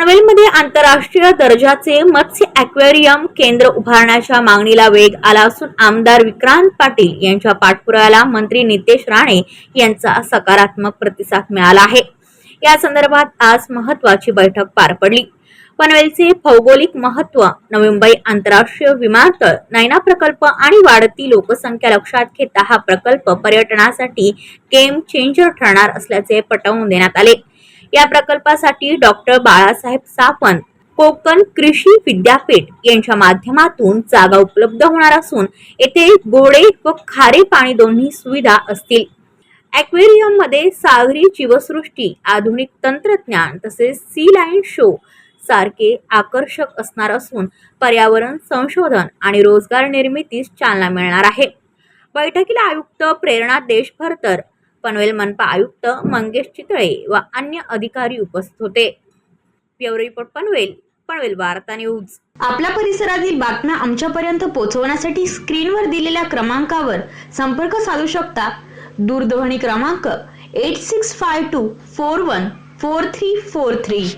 पनवेलमध्ये आंतरराष्ट्रीय दर्जाचे मत्स्य ॲक्वेरियम केंद्र उभारण्याच्या मागणीला वेग आला असून आमदार विक्रांत पाटील यांच्या पाठपुराव्याला मंत्री नितेश राणे यांचा सकारात्मक प्रतिसाद मिळाला आहे। या संदर्भात आज महत्त्वाची बैठक पार पडली। पनवेलचे भौगोलिक महत्त्व, नवी मुंबई आंतरराष्ट्रीय विमानतळ, नैना प्रकल्प आणि वाढती लोकसंख्या लक्षात घेता हा प्रकल्प पर्यटनासाठी गेम चेंजर ठरणार असल्याचे पटवून देण्यात आले। या प्रकल्पासाठी डॉक्टर बाळासाहेब सावंत कोकण कृषी विद्यापीठ यांच्या माध्यमातून जागा उपलब्ध होणार असून येथे गोडे व खारे पाणी दोन्ही सुविधा असतील। ॲक्वेरियम मध्ये सागरी जीवसृष्टी, आधुनिक तंत्रज्ञान तसेच सी लाईन शो सारखे आकर्षक असणार असून पर्यावरण संशोधन आणि रोजगार निर्मितीस चालना मिळणार आहे। बैठकीला आयुक्त प्रेरणा देशभरतर, पनवेल मनपा आयुक्त मंगेश चितळे व अन्य अधिकारी उपस्थित होते। ब्युरो रिपोर्ट पनवेल वार्ता न्यूज। आपल्या परिसरातील बातम्या आमच्यापर्यंत पोहोचवण्यासाठी स्क्रीनवर दिलेल्या क्रमांकावर संपर्क साधू शकता। दूरध्वनी क्रमांक 8652414343।